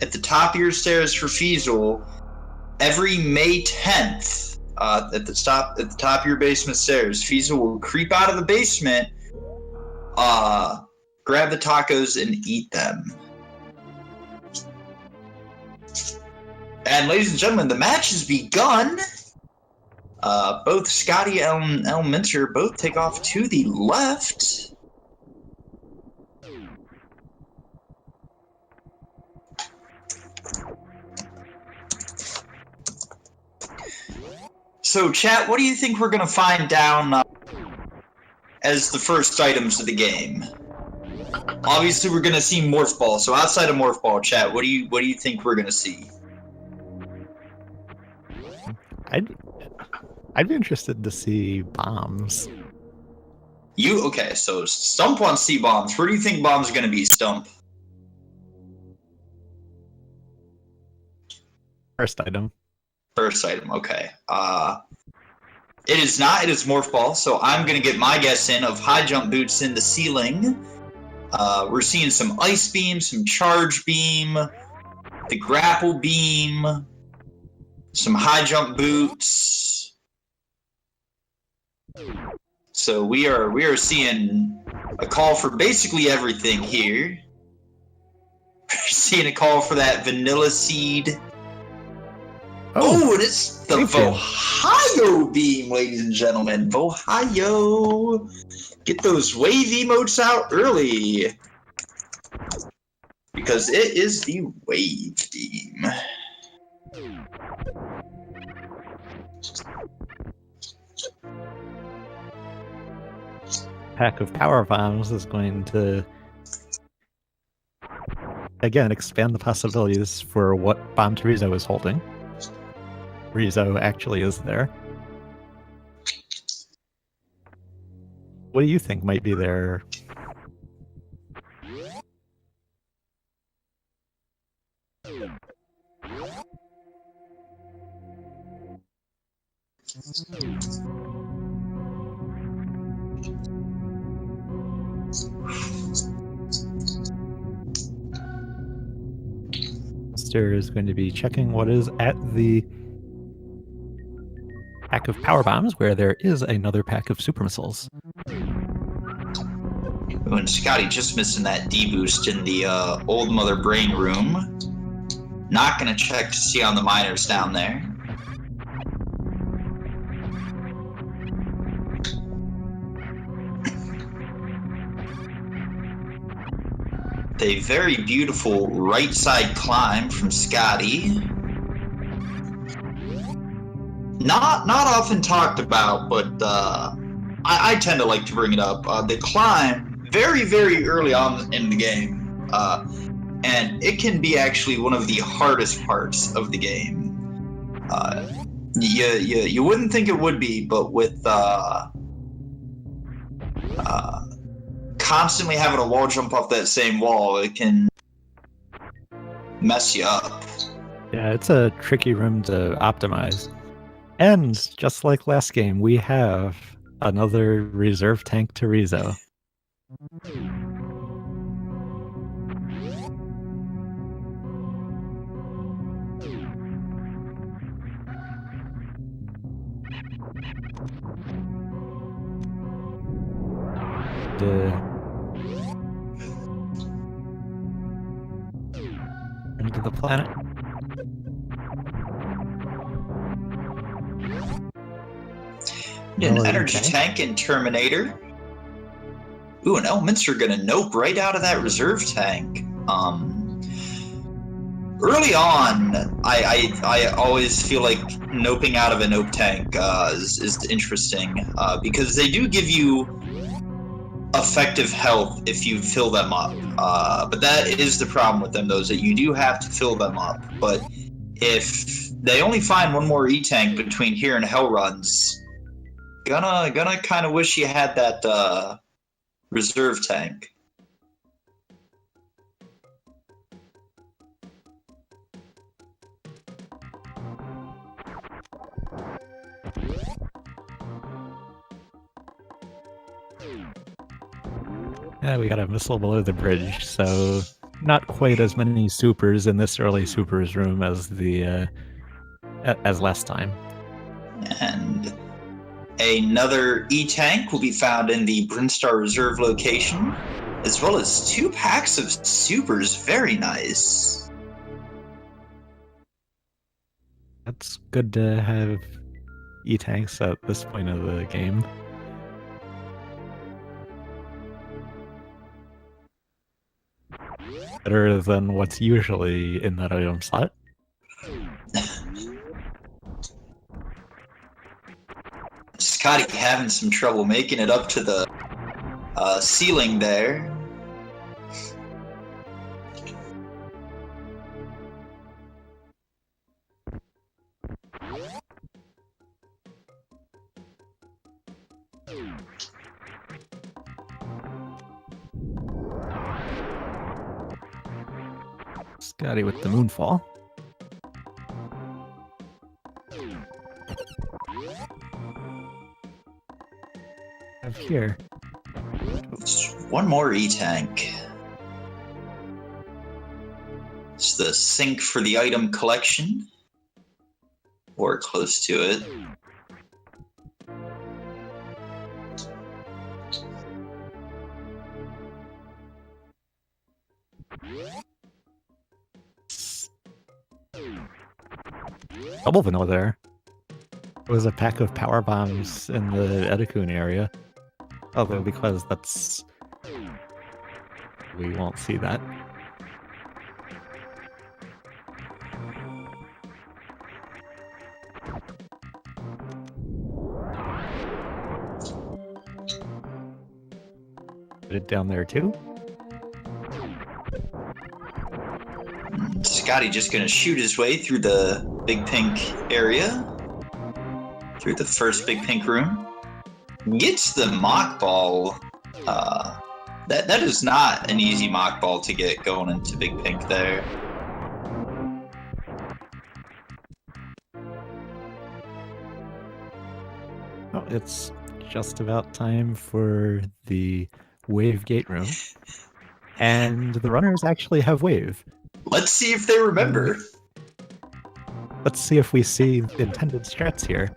at the top of your stairs for Feasel, every May 10th, at the top of your basement stairs, Feasel will creep out of the basement, grab the tacos, and eat them. And ladies and gentlemen, the match has begun. Both Scotty and Elminster both take off to the left. So, chat, what do you think we're going to find down as the first items of the game? Obviously, we're going to see Morph Ball. So, outside of Morph Ball, chat, what do you think we're going to see? I'd be interested to see bombs. Okay, so Stump wants to see bombs. Where do you think bombs are going to be, Stump? First item. First item, okay. It is not, it is Morph Ball, so I'm going to get my guess in of high jump boots in the ceiling. We're seeing some ice beam, some charge beam, the grapple beam, some high jump boots. So we are seeing a call for basically everything here. We're seeing a call for that vanilla seed. Oh, and it's the Vohio beam, ladies and gentlemen. Vohio. Get those wave emotes out early. Because it is the wave beam. Pack of power bombs is going to, again, expand the possibilities for what bomb Rizzo is holding. Rizzo actually is there. What do you think might be there? Elminster is going to be checking what is at the pack of power bombs, where there is another pack of super missiles. When Scotty just missing that D-boost in the old mother brain room. Not gonna check to see on the miners down there. A very beautiful right side climb from Scotty. Not often talked about, but I tend to like to bring it up. The climb very, very early on in the game, and it can be actually one of the hardest parts of the game. You wouldn't think it would be, but with constantly having a wall jump off that same wall, it can mess you up. Yeah, it's a tricky room to optimize. And just like last game, we have another reserve tank to Rizzo. Into the planet. An energy tank and Terminator. Ooh, and Elminster gonna nope right out of that reserve tank. Early on, I always feel like noping out of a nope tank is interesting because they do give you effective health if you fill them up. But that is the problem with them, though, is that you do have to fill them up. But if they only find one more E-tank between here and Hell Runs, gonna kind of wish you had that reserve tank. Yeah, we got a missile below the bridge, so not quite as many supers in this early supers room as as last time. And another E-Tank will be found in the Brinstar Reserve location, as well as 2 packs of supers. Very nice. That's good to have E-Tanks at this point of the game. Better than what's usually in that item slot. Scotty having some trouble making it up to the ceiling there. Scotty with the moonfall. Have here. Just one more E-Tank. It's the sink for the item collection, or close to it. Double vanilla there. It was a pack of power bombs in the Edikun area. Although, because that's... we won't see that. Put it down there too. Scotty just gonna shoot his way through the big pink area, through the first big pink room. Gets the mock ball. That is not an easy mock ball to get going into big pink there. Oh, it's just about time for the wave gate room. And the runners actually have wave. Let's see if they remember. Let's see if we see intended strats here.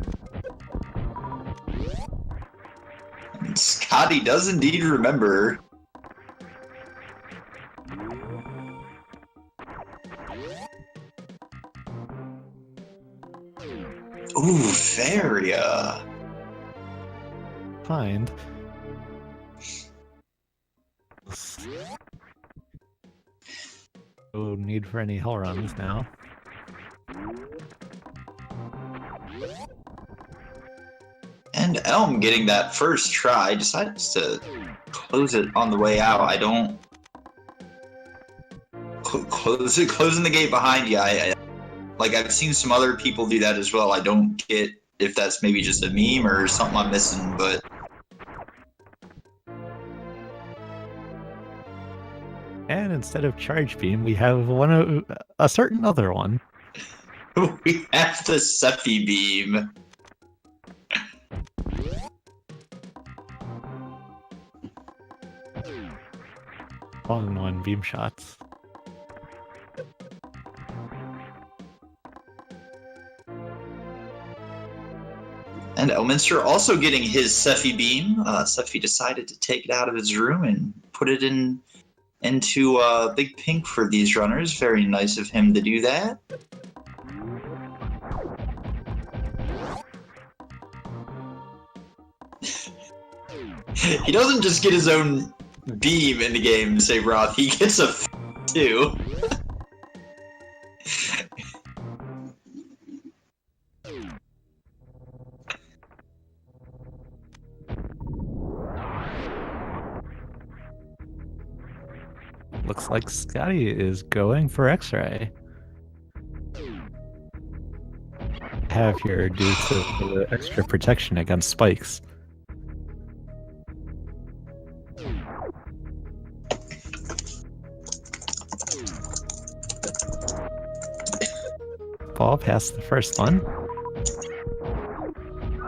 And Scotty does indeed remember. Ooh, Varia. Find. No need for any hell runs now. And Elm getting that first try decides to close it on the way out. I don't closing the gate behind you. Like I've seen some other people do that as well. I don't get if that's maybe just a meme or something I'm missing, but And instead of charge beam, we have a certain other one. we have the Seppi beam. All-in-one beam shots. And Elminster also getting his Sephi beam. Sephi decided to take it out of his room and put it into Big Pink for these runners. Very nice of him to do that. He doesn't just get his own beam in the game, Save Roth. He gets a too. Looks like Scotty is going for X-ray. Have here due to the extra protection against spikes. Ball past the first one.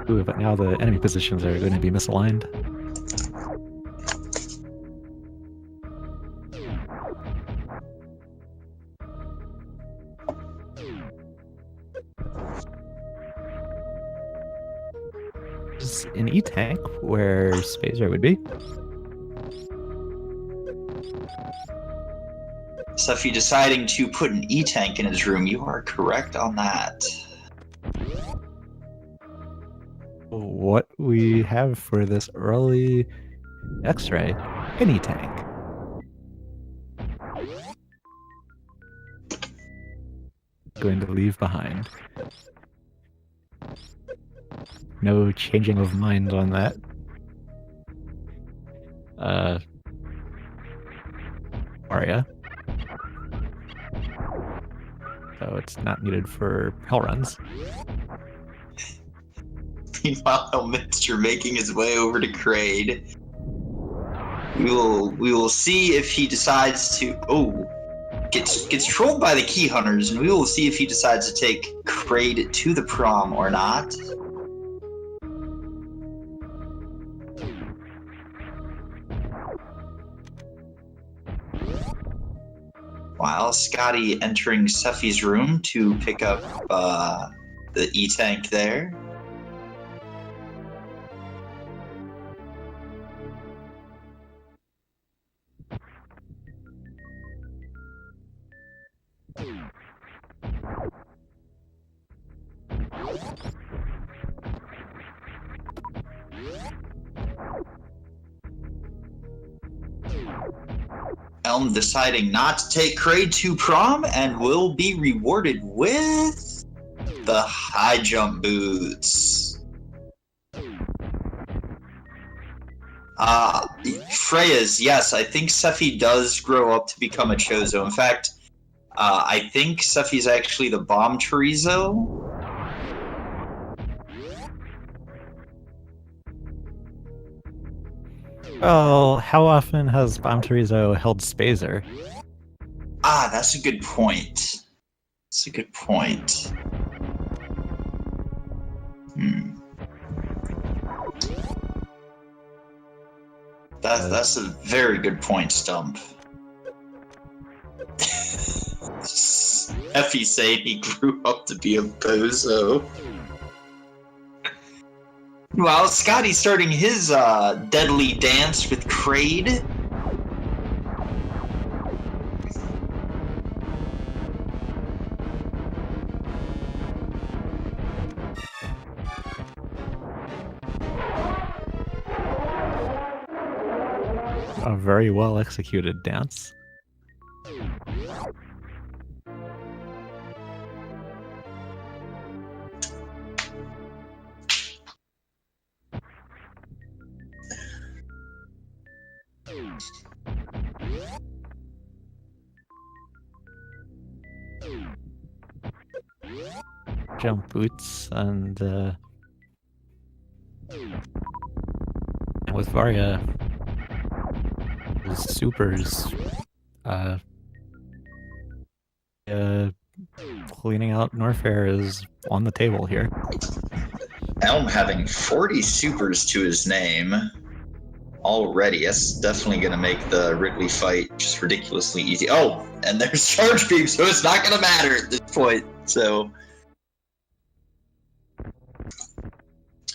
Ooh, but now the enemy positions are going to be misaligned. Is an E-tank where Spazer would be. Suffy deciding to put an E-tank in his room. You are correct on that. What we have for this early X-ray, an E-tank. Going to leave behind. No changing of mind on that. Aria. So it's not needed for hell runs. Meanwhile, Elminster making his way over to Kraid. We will see if he decides to. Oh, gets trolled by the key hunters, and we will see if he decides to take Kraid to the prom or not. While Scotty entering Suffy's room to pick up the E-tank there. Elm deciding not to take Kraid to prom and will be rewarded with the high jump boots. Freya's, yes, I think Suffy does grow up to become a Chozo. In fact, I think Suffy's actually the bomb chorizo. Well, how often has Bomb Chorizo held Spazer? Ah, that's a good point. That's a good point. That's a very good point, Stump. Effie saying he grew up to be a bozo. Well, Scotty starting his deadly dance with Kraid. A very well executed dance. Jump boots and with Varya, his supers, cleaning out Norfair is on the table here. Elm having 40 supers to his name already. That's definitely going to make the Wrigley fight just ridiculously easy. Oh, and there's Charge Beam, so it's not going to matter at this point. So,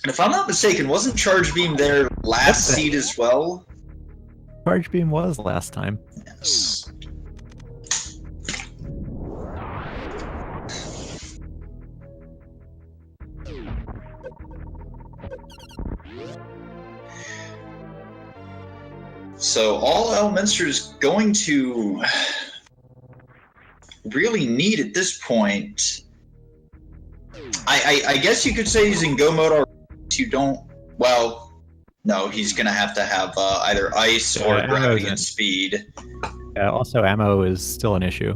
and if I'm not mistaken, wasn't Charge Beam there last seed as well? Charge Beam was last time. Yes. So all Elminster is going to really need at this point, I guess you could say he's in go mode already. You don't, well, no, he's going to have either ice or gravity and speed. Yeah, also ammo is still an issue.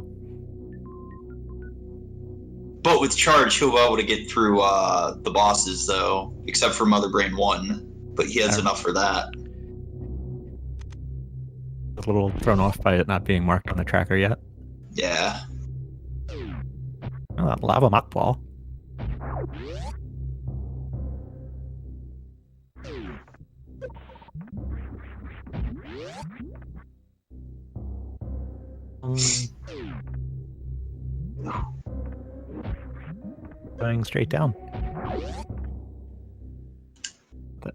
But with charge, he'll be able to get through the bosses, though, except for Mother Brain 1. But he has enough for that. A little thrown off by it not being marked on the tracker yet. Yeah. Oh, that lava mock ball. going straight down.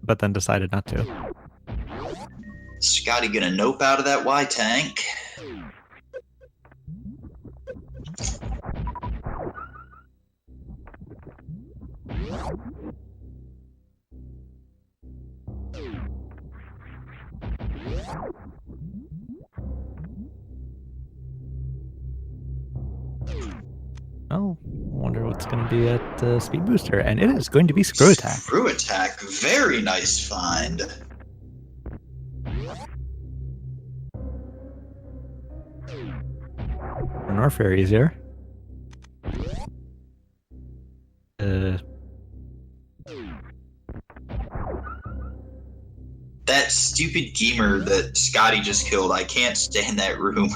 But then decided not to. Scotty gonna nope out of that Y tank. Oh, wonder what's going to be at Speed Booster. And it is going to be Screw Attack. Screw Attack, very nice find. Norfair easier. That stupid gamer that Scotty just killed, I can't stay in that room.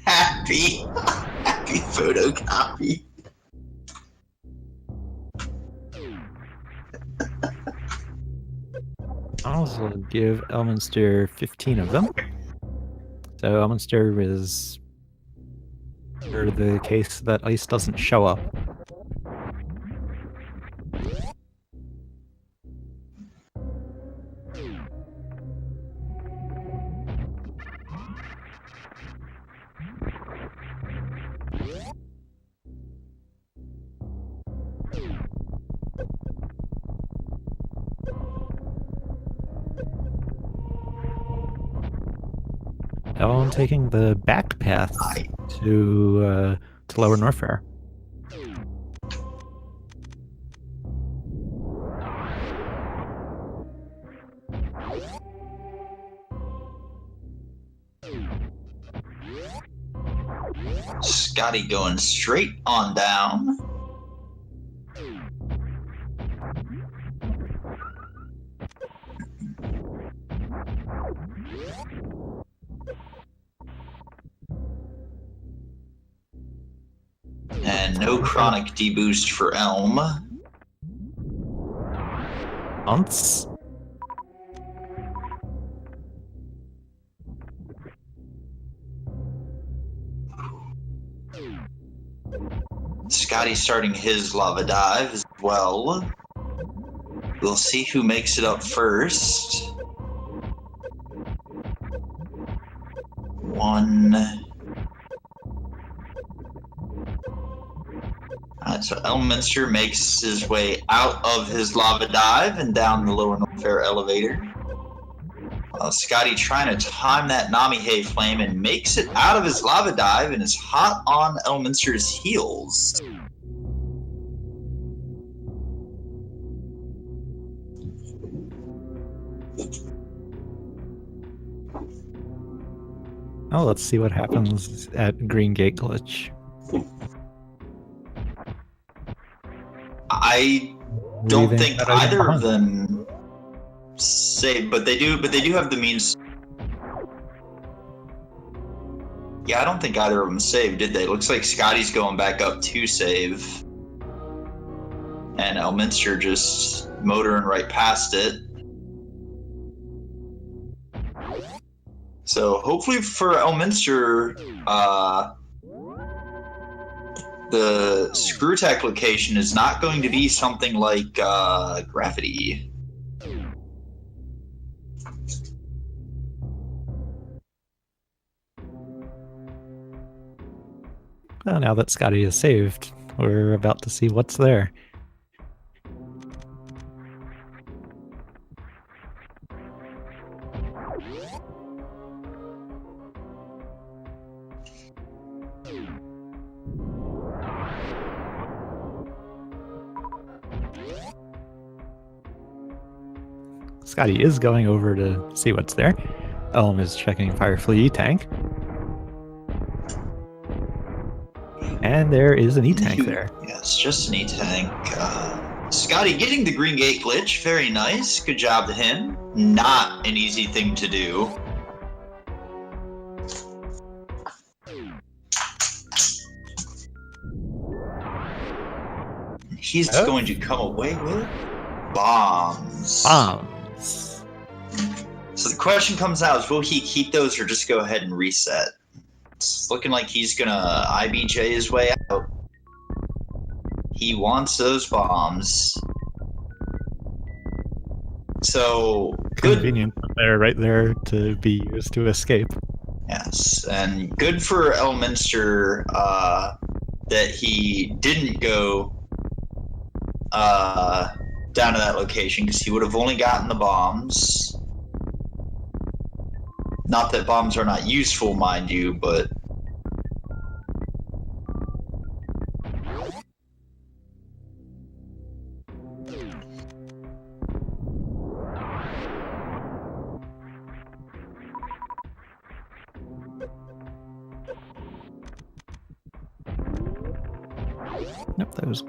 Happy photocopy. I'll also give Elminster 15 of them. So Elminster is for the case that ice doesn't show up. I'm taking the back path to Lower Norfair. Scotty going straight on down. And no chronic deboost for Elm. Once. Scotty starting his lava dive as well. We'll see who makes it up first. One. Alright, so Elminster makes his way out of his lava dive and down the Lower Norfair elevator. Scotty trying to time that Namihe flame and makes it out of his lava dive and is hot on Elminster's heels. Oh, let's see what happens at Green Gate Glitch. I don't think either of them save, but they do have the means. Yeah, I don't think either of them saved, did they? Looks like Scotty's going back up to save. And Elminster just motoring right past it. So hopefully for Elminster, the Screw Attack location is not going to be something like Gravity. Well, now that Scotty is saved, we're about to see what's there. Scotty is going over to see what's there. Elm is checking Firefly E-Tank. And there is an E-Tank there. Yes, just an E-Tank. Scotty getting the Green Gate glitch. Very nice. Good job to him. Not an easy thing to do. he's going to come away with bombs. Bombs. So the question comes out is, will he keep those or just go ahead and reset? It's looking like he's gonna IBJ his way out. He wants those bombs. So good. Convenient that they're right there to be used to escape. Yes, and good for Elminster that he didn't go down to that location, because he would have only gotten the bombs. Not that bombs are not useful, mind you, but... Nope, those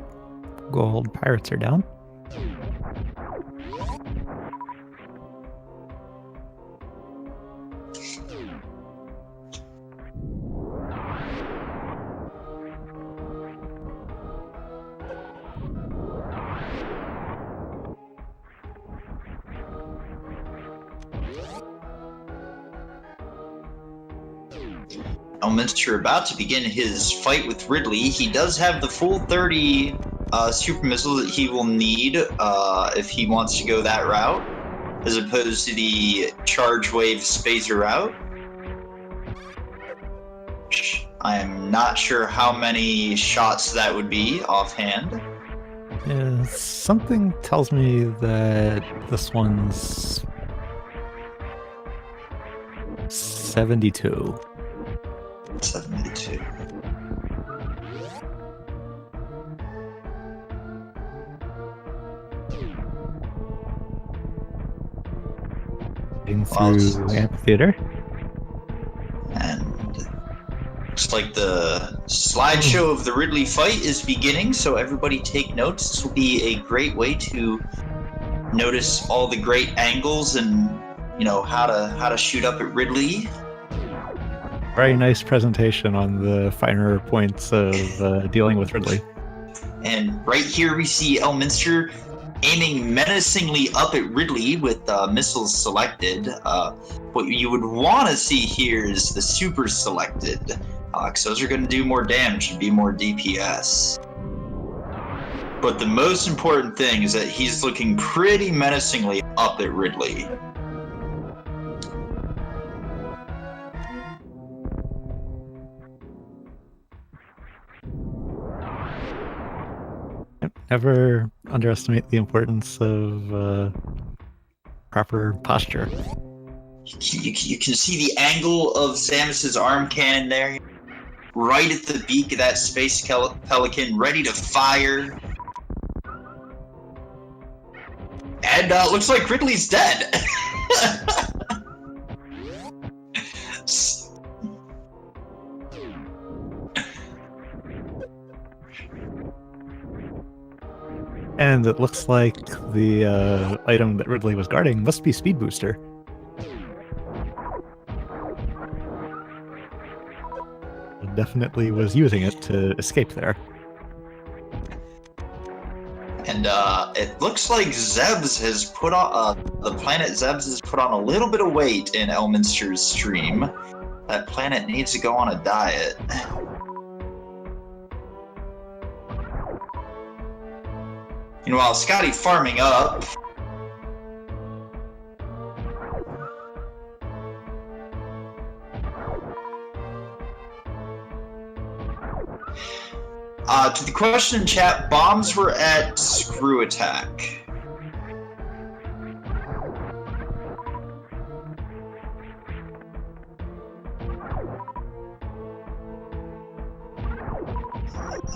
gold pirates are down. Elminster about to begin his fight with Ridley. He does have the full 30 super missiles that he will need if he wants to go that route, as opposed to the charge wave spacer route. I am not sure how many shots that would be offhand. Yeah, something tells me that this one's 72. 72. Getting through amphitheater. And looks like the slideshow of the Ridley fight is beginning, so everybody take notes. This will be a great way to notice all the great angles and, you know, how to shoot up at Ridley. Very nice presentation on the finer points of dealing with Ridley. And right here we see Elminster aiming menacingly up at Ridley with missiles selected. What you would want to see here is the super selected, because those are going to do more damage and be more DPS. But the most important thing is that he's looking pretty menacingly up at Ridley. Never underestimate the importance of proper posture. You can see the angle of Samus's arm cannon there, right at the beak of that space pelican, ready to fire. And looks like Ridley's dead. And it looks like the item that Ridley was guarding must be Speed Booster. It definitely was using it to escape there. And it looks like Zebs has put on, the planet Zebs has put on a little bit of weight in Elminster's stream. That planet needs to go on a diet. Meanwhile, Scotty farming up. To the question in chat, bombs were at Screw Attack.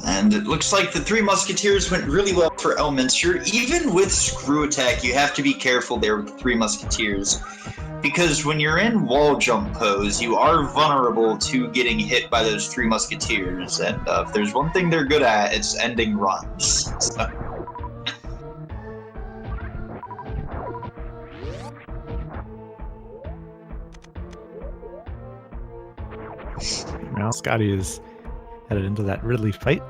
And it looks like the Three Musketeers went really well for Elminster. Even with Screw Attack, you have to be careful there with the Three Musketeers, because when you're in wall jump pose, you are vulnerable to getting hit by those Three Musketeers, and if there's one thing they're good at, it's ending runs. So. Now Scotty is headed into that Ridley fight.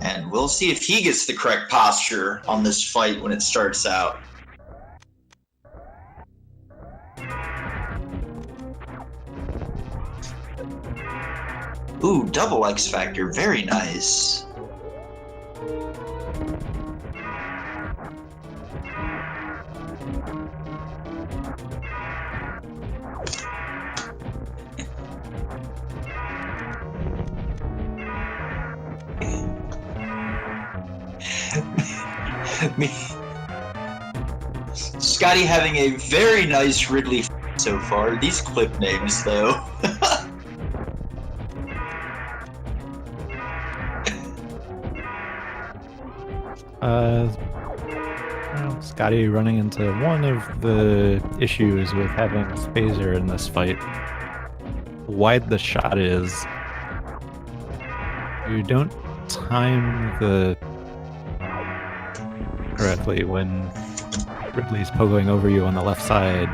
And we'll see if he gets the correct posture on this fight when it starts out. Ooh, double X Factor, very nice. Scotty having a very nice Ridley so far. These clip names, though. Well, Scotty running into one of the issues with having Phaser in this fight. Wide the shot is, you don't time the correctly when Ridley's pogoing over you on the left side.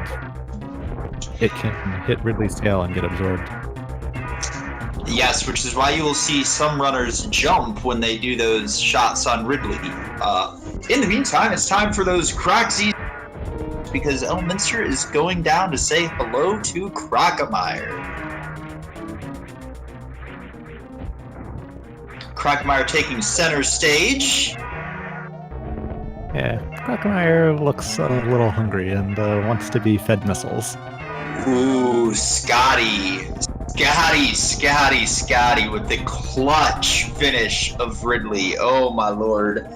It can hit Ridley's tail and get absorbed. Yes, which is why you will see some runners jump when they do those shots on Ridley. In the meantime, it's time for those Croxies, because Elminster is going down to say hello to Crockemeyer. Crockemeyer taking center stage. Yeah, Crockemeyer looks a little hungry and wants to be fed missiles. Ooh, Scotty with the clutch finish of Ridley. Oh my lord.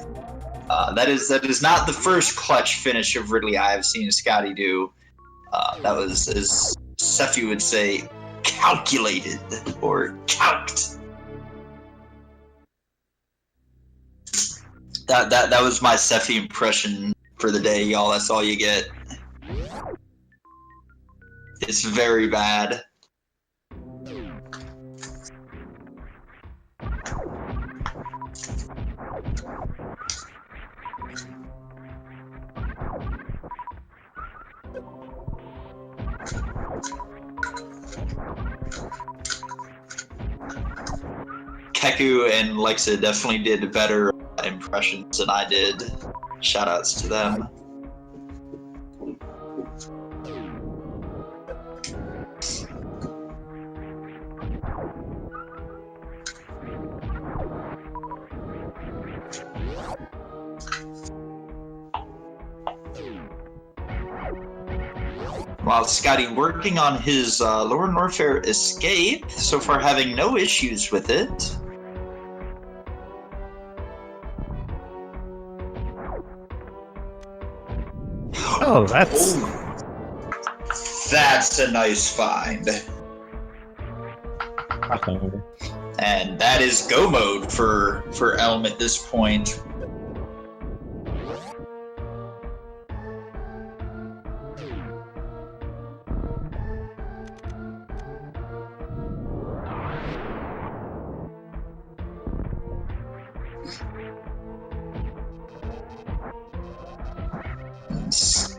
That is not the first clutch finish of Ridley I have seen Scotty do. That was, as Sephi would say, calculated or calced. That was my Sephi impression for the day, y'all. That's all you get. It's very bad. Keku and Lexa definitely did better impressions than I did. Shoutouts to them. While Scotty working on his Lower Norfair escape, so far having no issues with it. Oh, that's a nice find. And that is go mode for Elm at this point.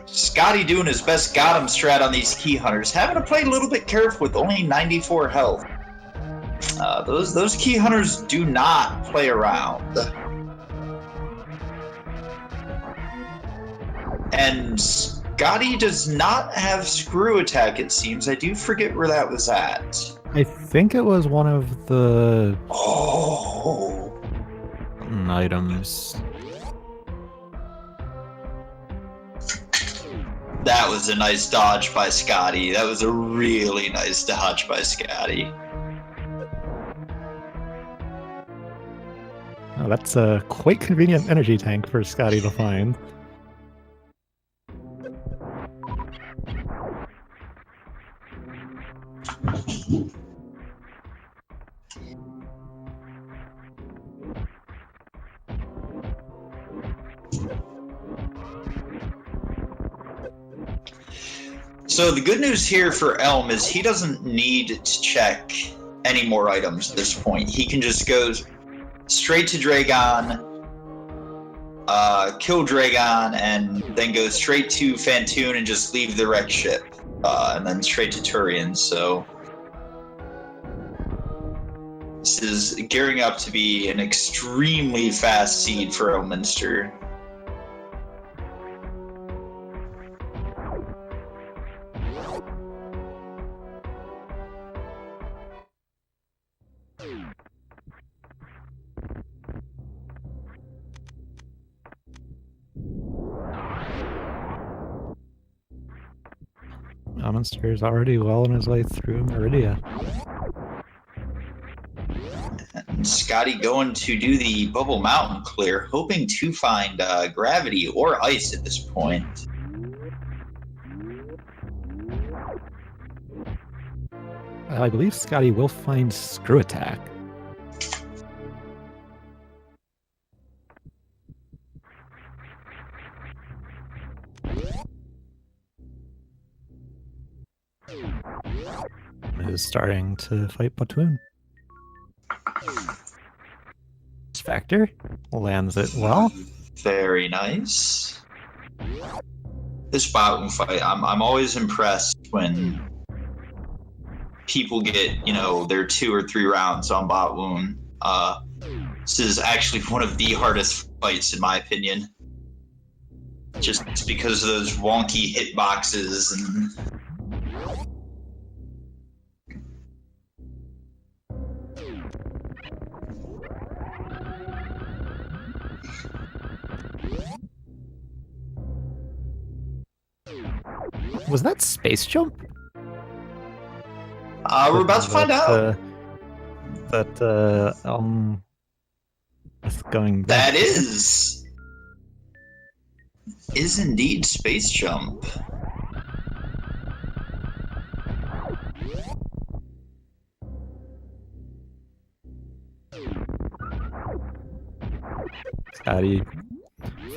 Scotty doing his best got him strat on these key hunters, having to play a little bit careful with only 94 health. Those key hunters do not play around. And Scotty does not have screw attack, it seems. I do forget where that was at. I think it was one of the items. That was a nice dodge by Scotty. That was a really nice dodge by Scotty. Oh, that's a quite convenient energy tank for Scotty to find. So the good news here for Elm is he doesn't need to check any more items at this point. He can just go straight to Dragon, kill Dragon, and then go straight to Fantoon and just leave the wrecked ship, and then straight to Turian. So This is gearing up to be an extremely fast seed for Elminster. Elminster is already well on his way through Meridia. And Scotty going to do the Bubble Mountain clear, hoping to find gravity or ice at this point. I believe Scotty will find Screw Attack. Is starting to fight Platoon. Factor lands it well. Very nice. This bottom fight, I'm always impressed when people get, you know, their 2 or 3 rounds on bot wound. This is actually one of the hardest fights in my opinion. Just because of those wonky hitboxes and Was that space jump? we're about to find out. It's going back. That is indeed space jump. Scotty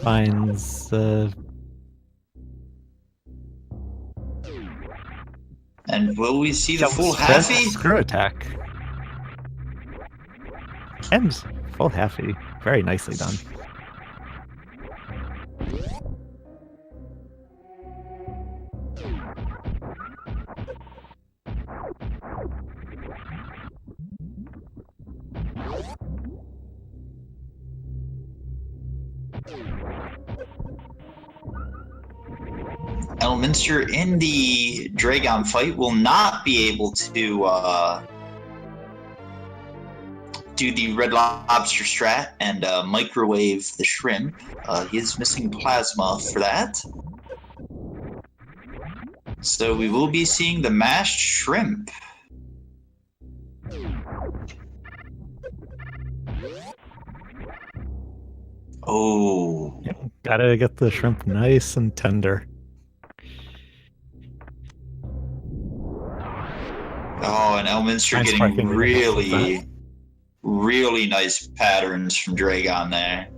finds And will we see the jump full sprint, halfie? Screw Attack. And full halfie. Very nicely done. Elminster in the Dragon fight will not be able to do the Red Lobster strat and microwave the shrimp. He is missing plasma for that. So we will be seeing the mashed shrimp. Oh. Gotta get the shrimp nice and tender. Oh, and Elminster getting really, really nice patterns from Dragon there.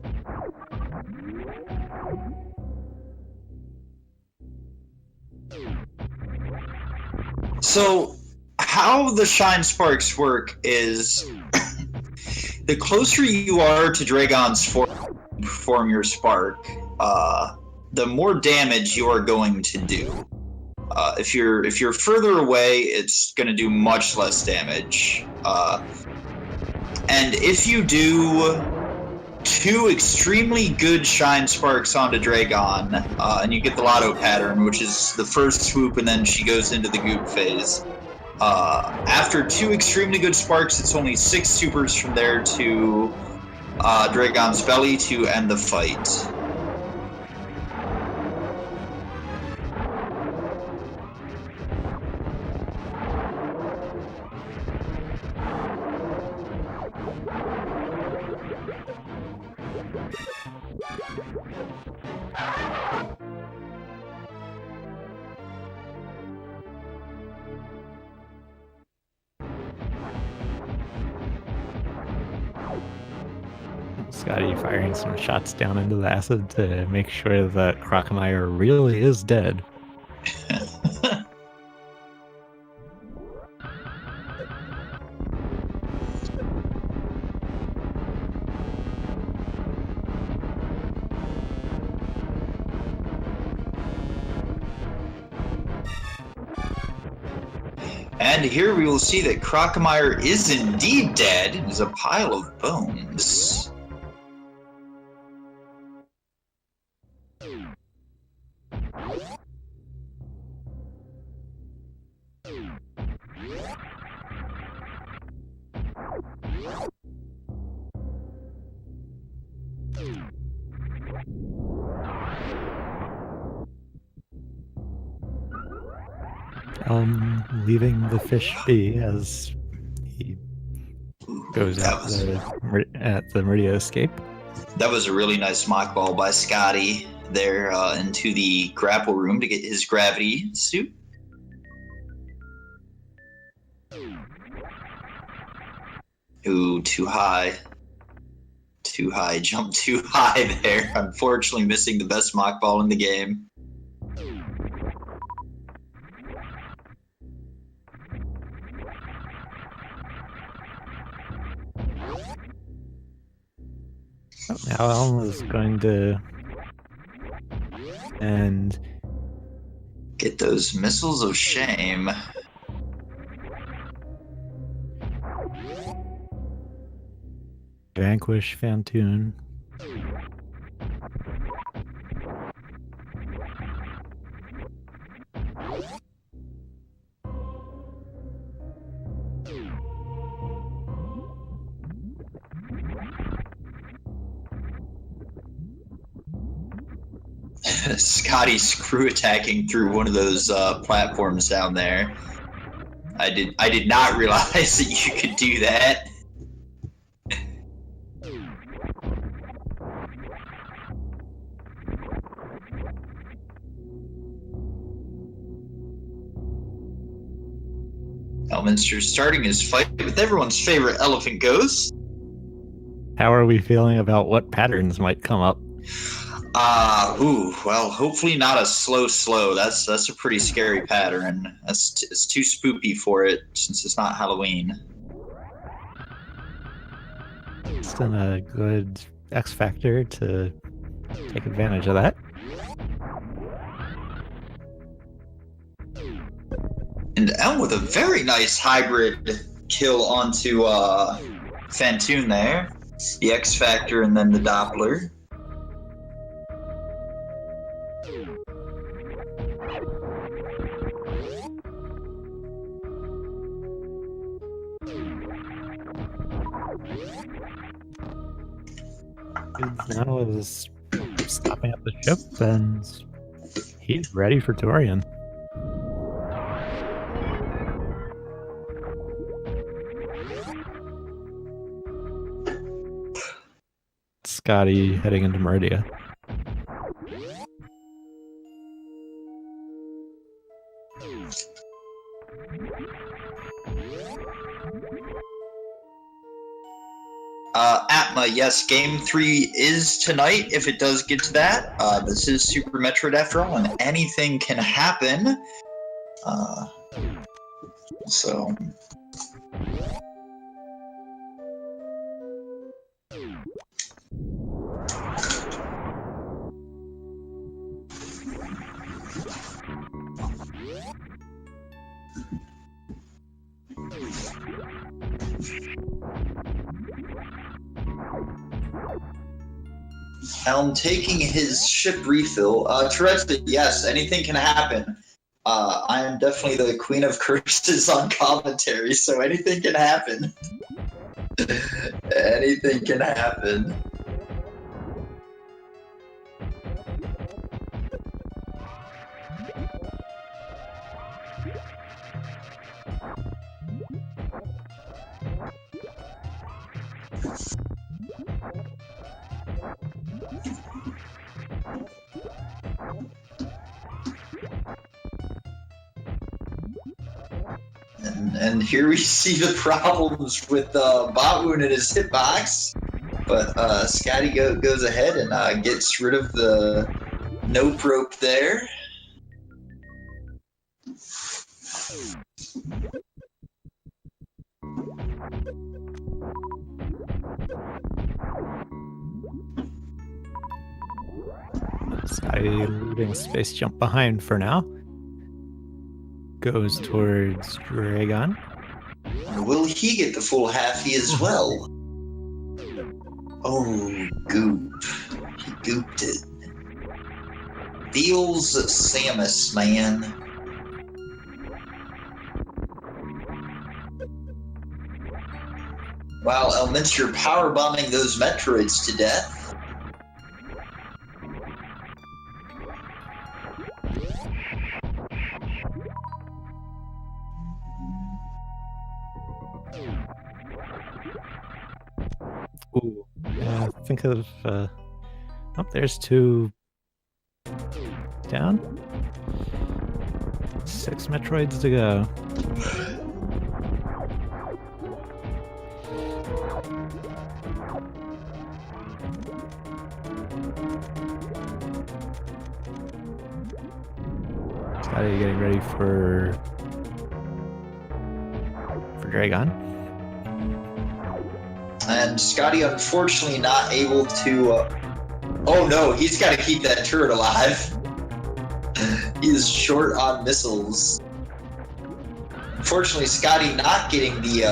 So, how the Shine Sparks work is the closer you are to Dragon's perform your spark, the more damage you are going to do. If you're further away, it's going to do much less damage. And if you do 2 extremely good Shine Sparks onto Dragon, and you get the Lotto pattern, which is the first swoop and then she goes into the goop phase. After 2 extremely good sparks, it's only 6 supers from there to Dragon's belly to end the fight. Scotty firing some shots down into the acid to make sure that Crocomire really is dead. And here we will see that Crocomire is indeed dead. It is a pile of bones. Leaving the fish be as he goes at the Meridia escape. That was a really nice mock ball by Scotty there into the grapple room to get his gravity suit. Ooh, too high. Too high, jump too high there. Unfortunately missing the best mock ball in the game. Now Elm is going to and get those missiles of shame. Vanquish Fantoon. Scotty screw attacking through one of those platforms down there. I did not realize that you could do that. Elminster starting his fight with everyone's favorite elephant ghost. How are we feeling about what patterns might come up? Well, hopefully not a slow. That's a pretty scary pattern. It's too spoopy for it since it's not Halloween. It's been a good X factor to take advantage of that. And Elm with a very nice hybrid kill onto Fantoon there. The X Factor and then the Doppler. Now is stopping up the ship and he's ready for Torian. Scotty heading into Meridia. Atma, yes, Game 3 is tonight, if it does get to that. This is Super Metroid after all, and anything can happen. So... Elm taking his ship refill. Tourette's, yes, anything can happen. I am definitely the queen of curses on commentary, so anything can happen. Anything can happen. And here we see the problems with Botwoon in his hitbox, but Scotty goes ahead and gets rid of the nope rope there. Scotty leaving space jump behind for now. goes towards Dragon. Will he get the full halfie as well? Oh, goop. He gooped it. Feels Samus, man. Wow, Elminster power bombing those Metroids to death. Ooh, think of oh, there's 2 down. 6 Metroids to go. Scotty getting ready for Dragon. And Scotty, unfortunately, not able to. Oh no, he's got to keep that turret alive. He is short on missiles. Unfortunately, Scotty not getting the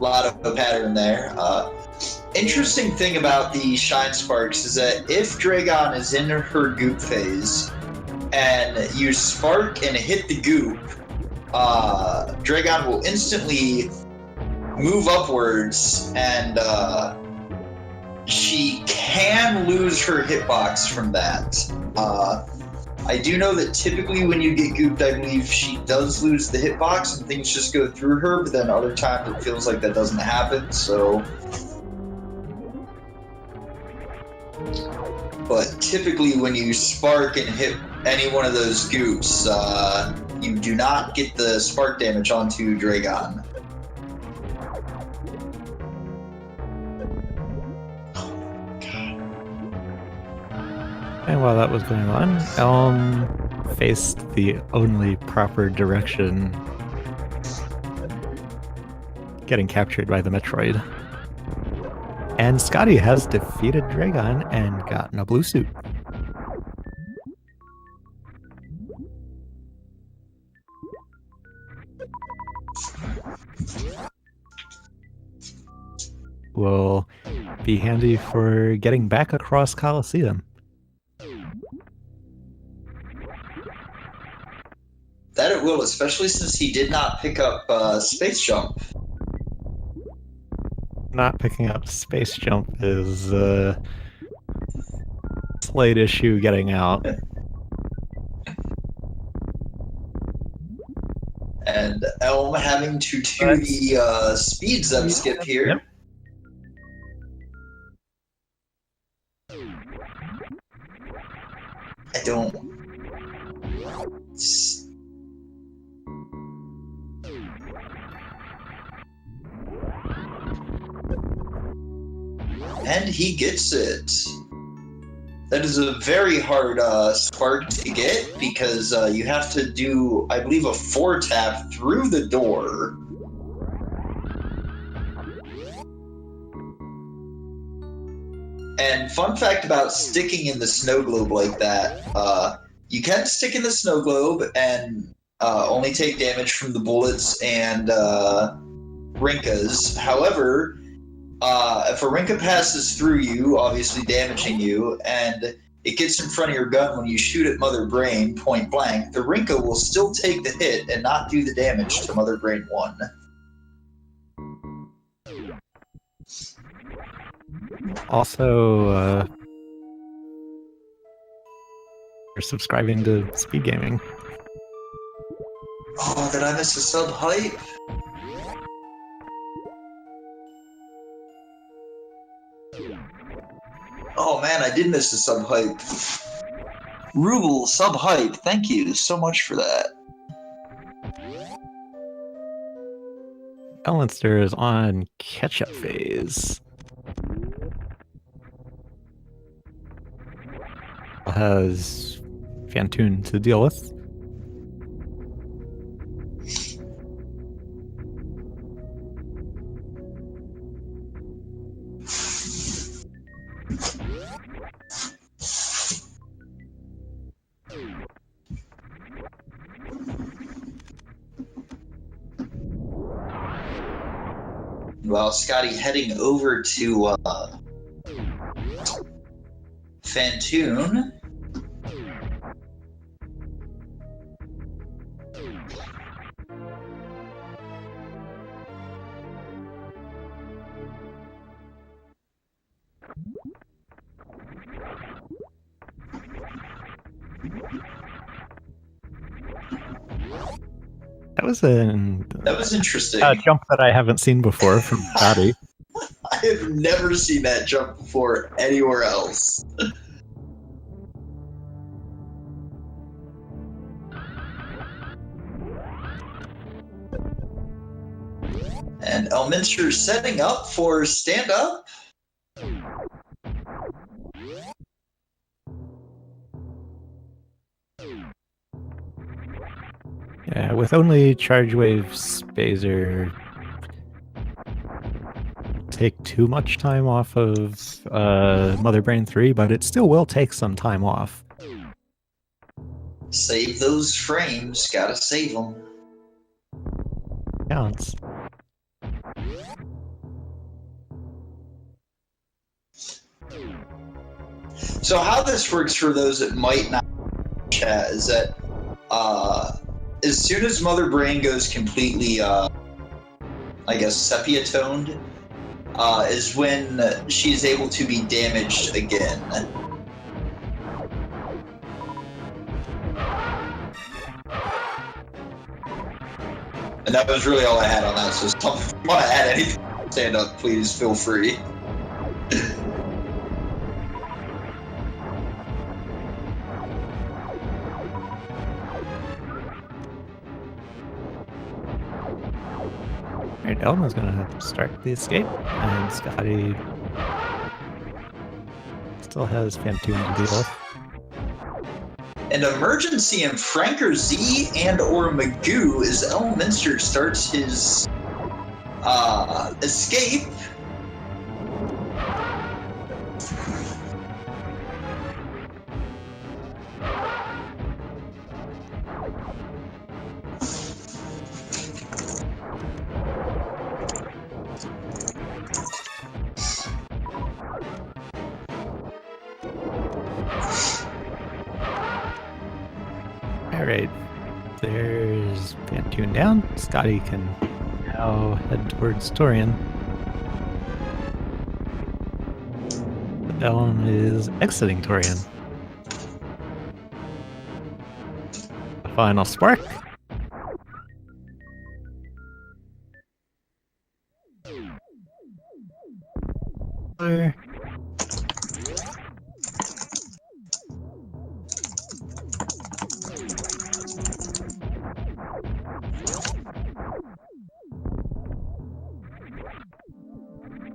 lotto pattern there. Interesting thing about the Shine Sparks is that if Dragon is in her goop phase and you spark and hit the goop, Dragon will instantly move upwards, and she can lose her hitbox from that. I do know that typically when you get gooped, I believe she does lose the hitbox and things just go through her, but then other times it feels like that doesn't happen, so... But typically when you spark and hit any one of those goops, you do not get the spark damage onto Dragon. And while that was going on, Elm faced the only proper direction, getting captured by the Metroid. And Scotty has defeated Dragon and gotten a blue suit. Will be handy for getting back across Coliseum. That it will, especially since he did not pick up Space Jump. Not picking up Space Jump is a slight issue getting out. And Elm having to do the speed zip skip here. Yep. I don't... And he gets it. That is a very hard spark to get because you have to do, I believe, a 4-tap through the door. And fun fact about sticking in the snow globe like that, you can stick in the snow globe and only take damage from the bullets and Rinkas. However, if a Rinka passes through you, obviously damaging you, and it gets in front of your gun when you shoot at Mother Brain point blank, the Rinka will still take the hit and not do the damage to Mother Brain 1. Also, you're subscribing to Speed Gaming. Oh, did I miss a sub hype? Oh man, I did miss a sub hype. Ruble sub hype, thank you so much for that. Elminster is on catch-up phase. Has Fantoon to deal with. Well, Scotty heading over to Fantoon. That was interesting. a jump that I haven't seen before from Scotty. I have never seen that jump before anywhere else. And Elminster setting up for stand up. Yeah, with only charge waves, Spazer take too much time off of Mother Brain 3, but it still will take some time off. Save those frames, gotta save them. Counts. So how this works for those that might not chat is that as soon as Mother Brain goes completely, I guess, sepia toned, is when she is able to be damaged again. And that was really all I had on that, so if you want to add anything, stand up, please feel free. Alright, Elma's gonna start the escape, and Scotty still has Fantoon to deal with. An emergency in Franker Z and or Magoo as Elminster starts his escape. Alright, there's Fantoon down. Scotty can now head towards Torian. Elm is exiting Torian. A final spark.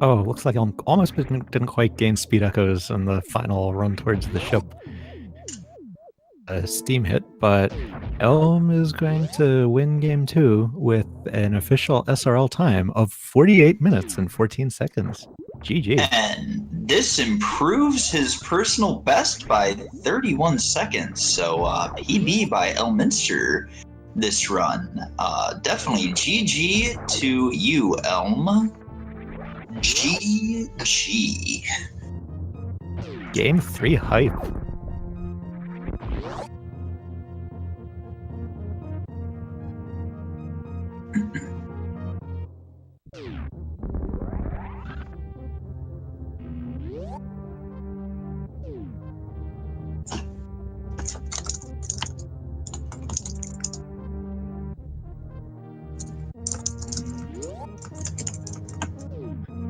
Oh, looks like Elm almost didn't quite gain speed echoes in the final run towards the ship. A steam hit, but Elm is going to win game 2 with an official SRL time of 48 minutes and 14 seconds. GG. And this improves his personal best by 31 seconds. So PB by Elminster this run. Definitely GG to you, Elm. GG. Game 3 hype.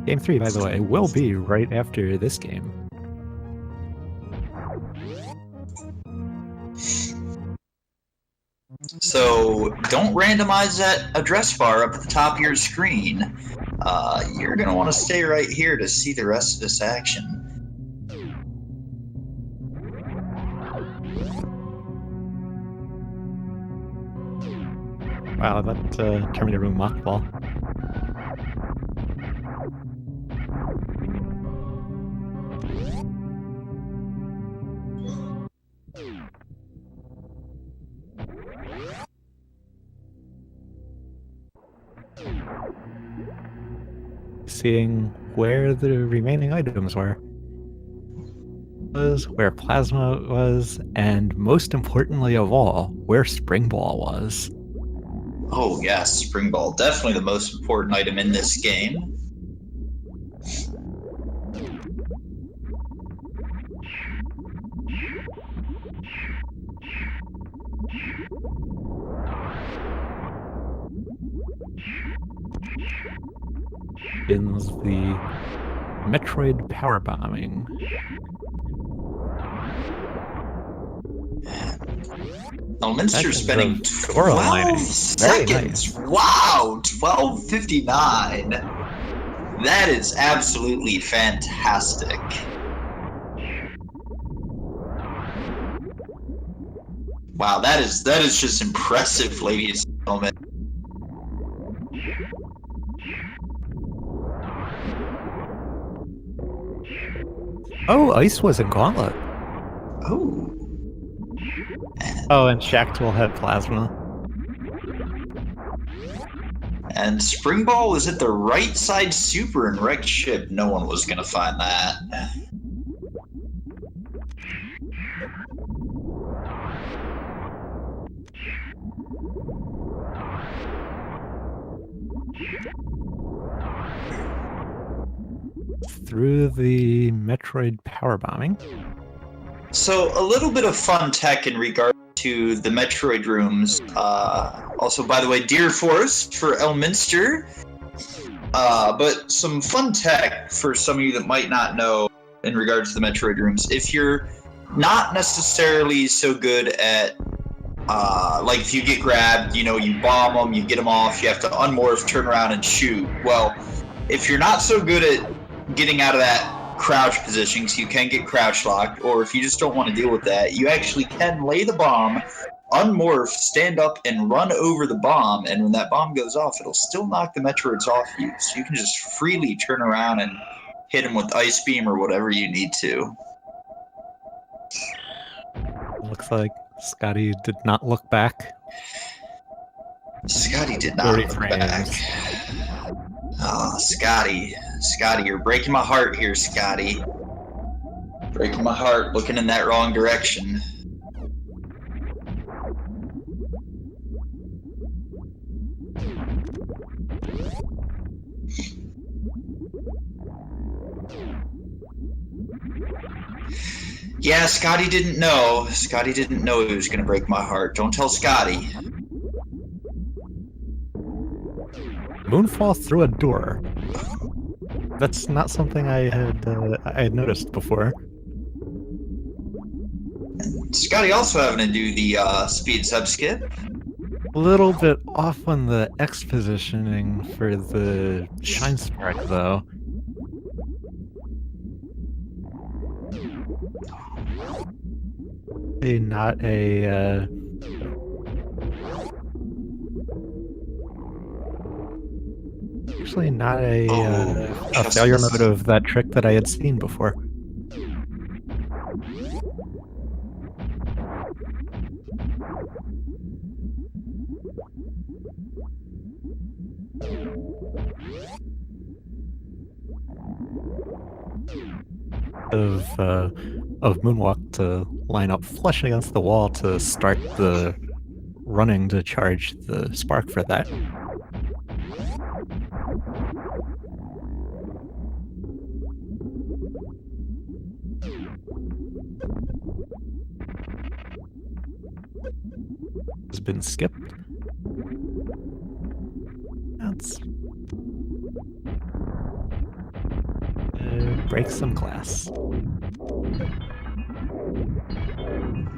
Game 3, by the way, will be right after this game. So don't randomize that address bar up at the top of your screen. You're going to want to stay right here to see the rest of this action. Wow, that Terminator Room mockball. seeing where the remaining items were. Where Plasma was, and most importantly of all, where Spring Ball was. Oh yes, Spring Ball, definitely the most important item in this game. Begins the Metroid power bombing. Elminster spending Dora 12 lining. seconds. Very nice. Wow, 12:59. That is absolutely fantastic. Wow, that is just impressive, ladies and gentlemen. Oh, Ice was in Gauntlet. Oh. Oh, and Shacktol had Plasma. And Spring Ball was at the right side super and wrecked ship. No one was going to find that. Through the Metroid power bombing. So a little bit of fun tech in regard to the Metroid rooms. Also, by the way, Deer Forest for Elminster. But some fun tech for some of you that might not know in regards to the Metroid rooms. If you're not necessarily so good at, like if you get grabbed, you bomb them, you get them off, you have to unmorph, turn around, and shoot. Well, if you're not so good at getting out of that crouch position, so you can get crouch locked, or if you just don't want to deal with that, you actually can lay the bomb, unmorph, stand up, and run over the bomb, and when that bomb goes off, it'll still knock the Metroids off you, so you can just freely turn around and hit them with Ice Beam or whatever you need to. Looks like Scotty did not look back. Scotty did not look back. Oh, Scotty, you're breaking my heart here, Scotty. Breaking my heart, looking in that wrong direction. Yeah, Scotty didn't know. Scotty didn't know he was going to break my heart. Don't tell Scotty. Moonfall through a door. That's not something I had noticed before. And Scotty also having to do the speed sub skip. A little bit off on the X positioning for the Shine Spark, though. Not a actually not a failure mode of that trick that I had seen before. Of Moonwalk to line up flush against the wall to start the running to charge the spark for that. Has been skipped. That's break some glass.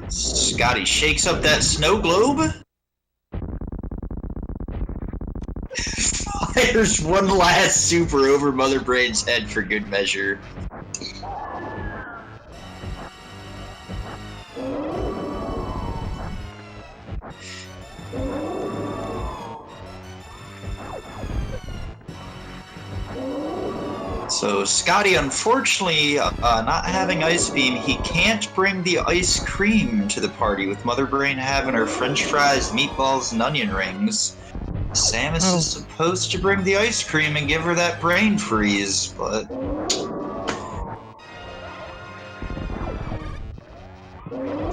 Scotty shakes up that snow globe. Fires one last super over Mother Brain's head for good measure. So Scotty, unfortunately, not having Ice Beam, he can't bring the ice cream to the party with Mother Brain having her french fries, meatballs, and onion rings. Samus is supposed to bring the ice cream and give her that brain freeze, but...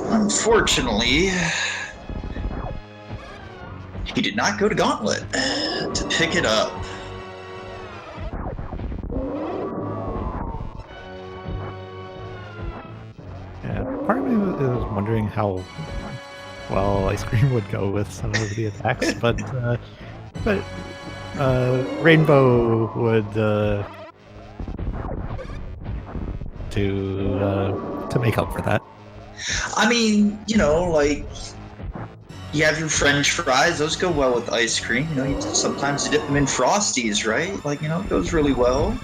Unfortunately, he did not go to Gauntlet to pick it up. Yeah, part of me was wondering how well ice cream would go with some of the attacks, but Rainbow would to make up for that. I mean, you know, like, you have your French fries; those go well with ice cream. You know, sometimes you dip them in Frosties, right? Like, you know, it goes really well.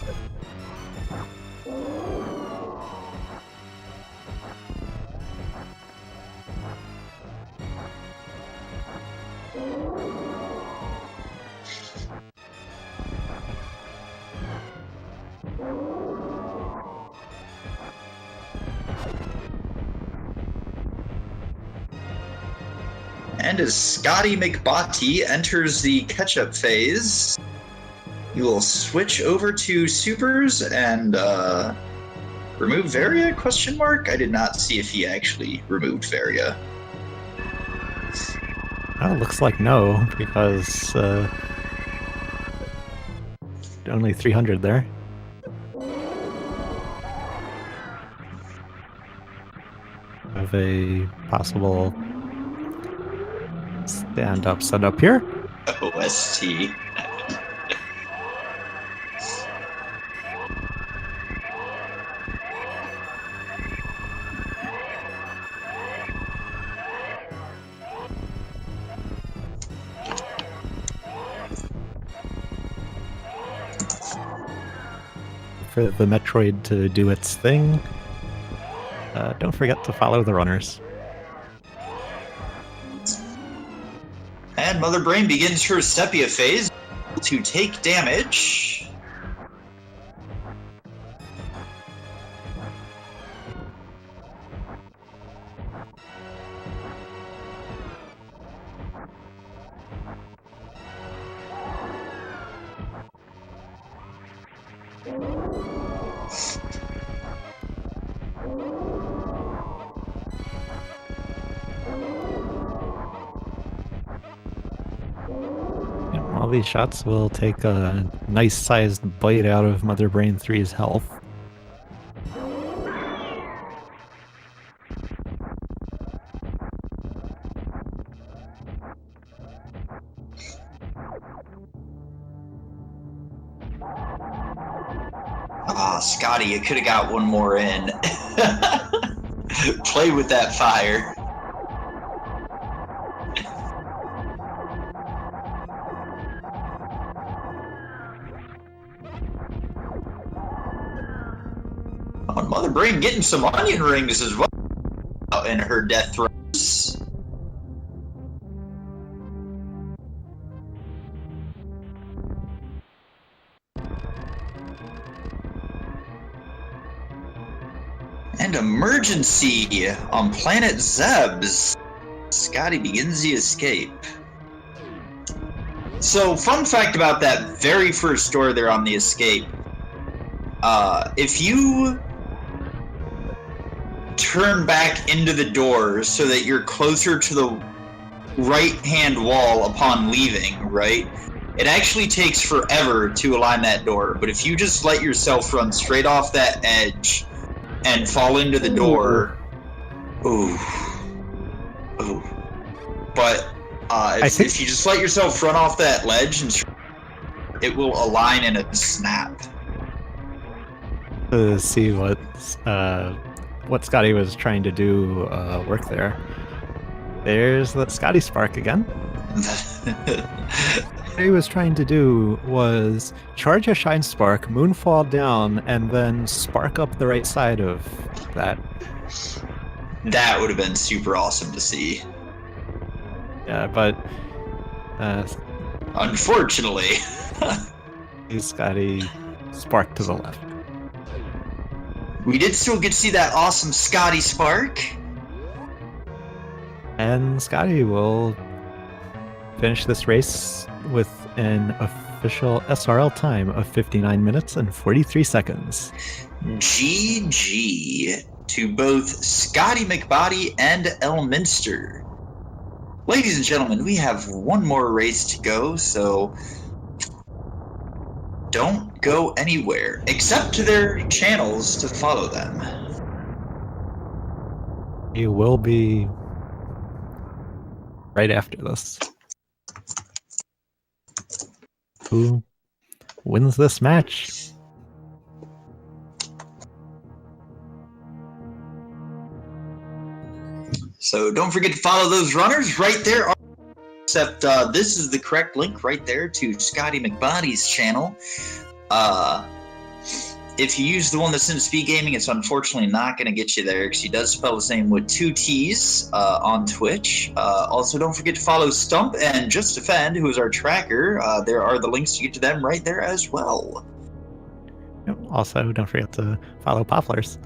And as ScottyMacBody enters the catch-up phase, you will switch over to supers and remove Varia? Question mark? I did not see if he actually removed Varia. Well, it looks like no, because only 300 there. Have a possible stand-up setup here. OST. For the Metroid to do its thing, don't forget to follow the runners. And Mother Brain begins her Sepia phase to take damage. All these shots will take a nice sized bite out of Mother Brain 3's health. Ah, Scotty, you could have got one more in. Play with that fire. Oh, Mother Brain getting some onion rings as well in her death throes. And emergency on planet Zebs. Scotty begins the escape. So, fun fact about that very first door there on the escape. If you turn back into the door so that you're closer to the right-hand wall upon leaving, right? It actually takes forever to align that door, but if you just let yourself run straight off that edge and fall into the door, ooh. But if you just let yourself run off that ledge, and it will align in a snap. To see what Scotty was trying to do work there. There's the Scotty Spark again. What he was trying to do was charge a Shine Spark, moonfall down, and then spark up the right side of that. That would have been super awesome to see. Yeah, but unfortunately, Scotty spark to the left. We did still get to see that awesome Scotty Spark. And Scotty will finish this race with an official SRL time of 59 minutes and 43 seconds. GG to both ScottyMacBody and Elminster. Ladies and gentlemen, we have one more race to go, so don't go anywhere except to their channels to follow them. You will be right after this. Who wins this match? So don't forget to follow those runners right there. Except this is the correct link right there to ScottyMacBody's channel. If you use the one that's in Speed Gaming, it's unfortunately not going to get you there because he does spell his name with 2 T's on Twitch. Also, don't forget to follow Stump and Just Defend, who is our tracker. There are the links to get to them right there as well. Also, don't forget to follow Poplars.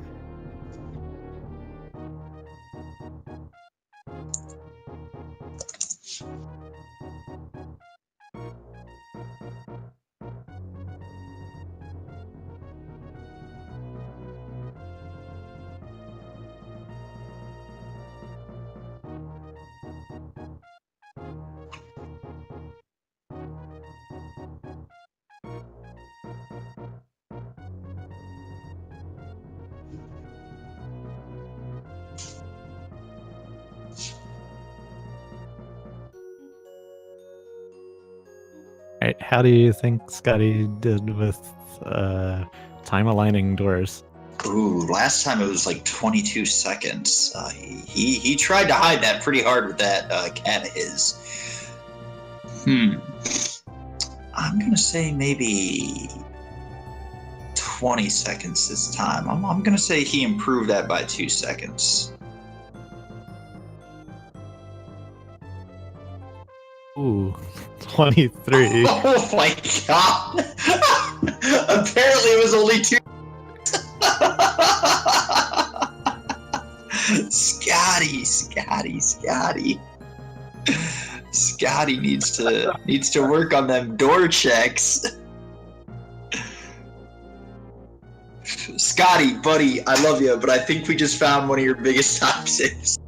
Right, how do you think Scotty did with time aligning doors? Ooh, last time it was like 22 seconds. He tried to hide that pretty hard with that cat of his. I'm gonna say maybe 20 seconds this time. I'm gonna say he improved that by 2 seconds. Ooh, 23. Oh my god! Apparently it was only 2. Scotty needs to work on them door checks. Scotty, buddy, I love you, but I think we just found one of your biggest time saves.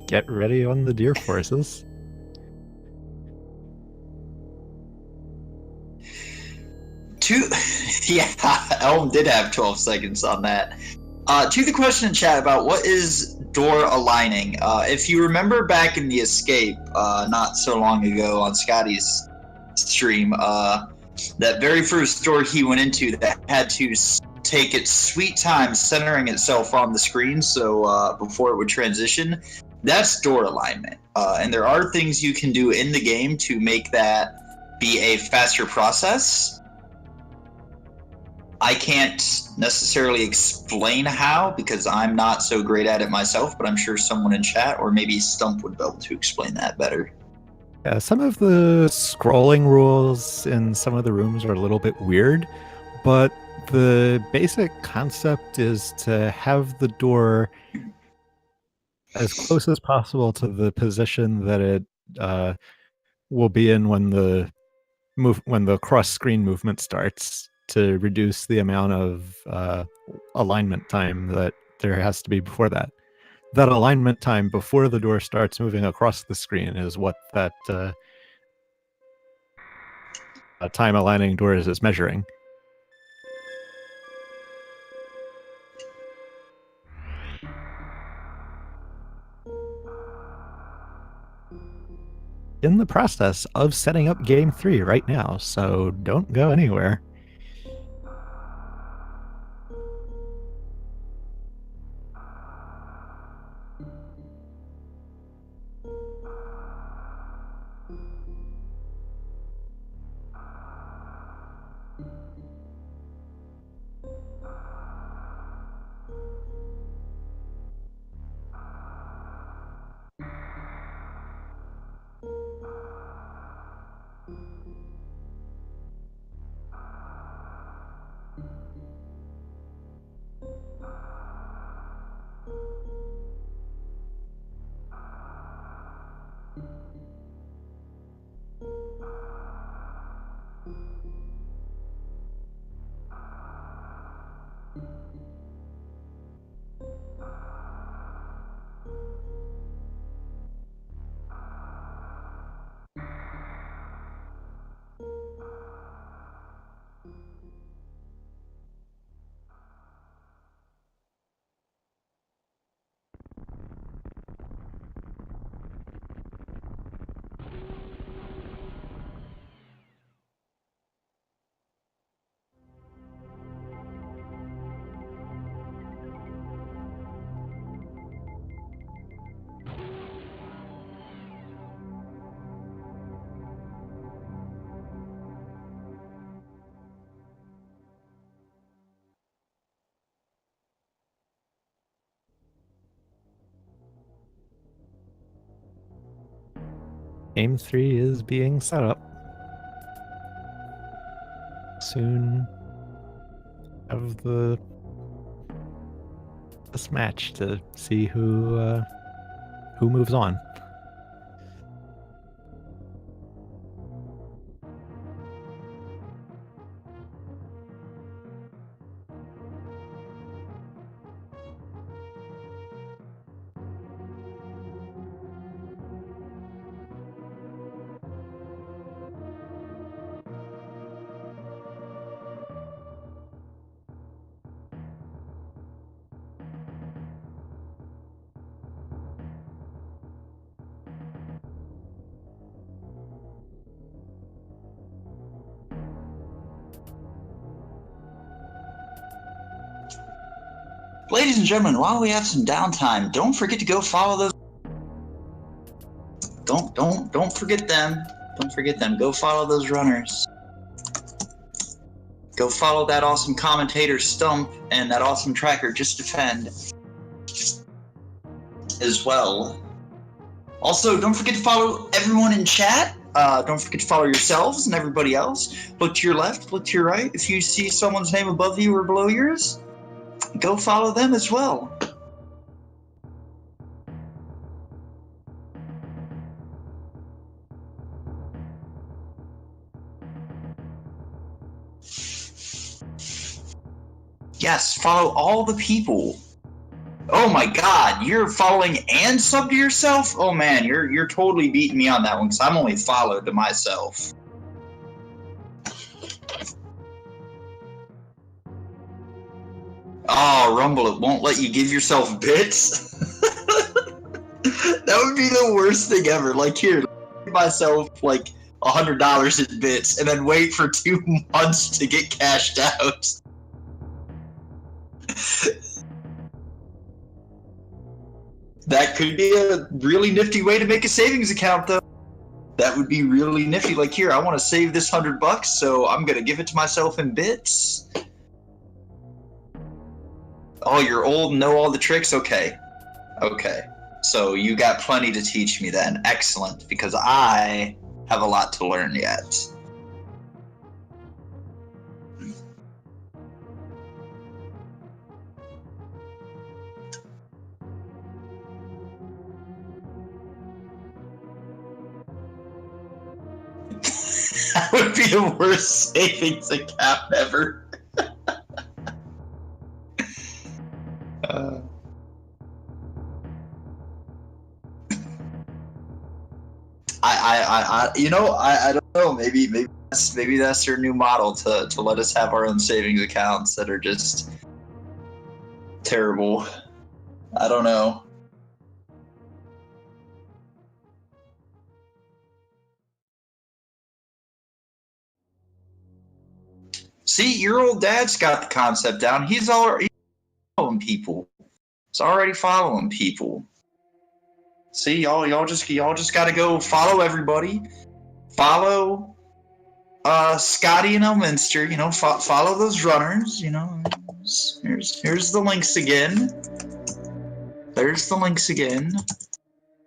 Get ready on the deer forces. Elm did have 12 seconds on that. To the question in chat about what is door aligning. If you remember back in the escape, not so long ago on Scotty's stream, that very first door he went into that had to take its sweet time centering itself on the screen, so before it would transition, that's door alignment. And there are things you can do in the game to make that be a faster process. I can't necessarily explain how because I'm not so great at it myself, but I'm sure someone in chat or maybe Stump would be able to explain that better. Yeah, some of the scrolling rules in some of the rooms are a little bit weird, but the basic concept is to have the door as close as possible to the position that it will be in when the cross-screen movement starts, to reduce the amount of alignment time that there has to be before that. That alignment time before the door starts moving across the screen is what that time aligning doors is measuring. In the process of setting up game 3 right now, so don't go anywhere. Game 3 is being set up. Soon have this match to see who moves on. Ladies and gentlemen, while we have some downtime, don't forget to go follow those. Don't forget them. Don't forget them. Go follow those runners. Go follow that awesome commentator Stump and that awesome tracker Just Defend as well. Also, don't forget to follow everyone in chat. Don't forget to follow yourselves and everybody else. Look to your left, look to your right. If you see someone's name above you or below yours, go follow them as well. Yes, follow all the people. Oh my god, you're following and sub to yourself? Oh man, you're totally beating me on that one because I'm only followed to myself. Oh, Rumble, it won't let you give yourself bits? That would be the worst thing ever. Like, here, give myself like $100 in bits and then wait for 2 months to get cashed out. That could be a really nifty way to make a savings account, though. That would be really nifty. Like, here, I want to save this $100, so I'm gonna give it to myself in bits. Oh, you're old and know all the tricks? Okay. Okay. So you got plenty to teach me then. Excellent, because I have a lot to learn yet. That would be the worst savings account ever. I don't know. Maybe that's their new model to let us have our own savings accounts that are just terrible. I don't know. See, your old dad's got the concept down. He's already following people. He's already following people. See, y'all just gotta go follow everybody. Follow Scotty and Elminster. You know, follow those runners. You know, here's the links again. There's the links again.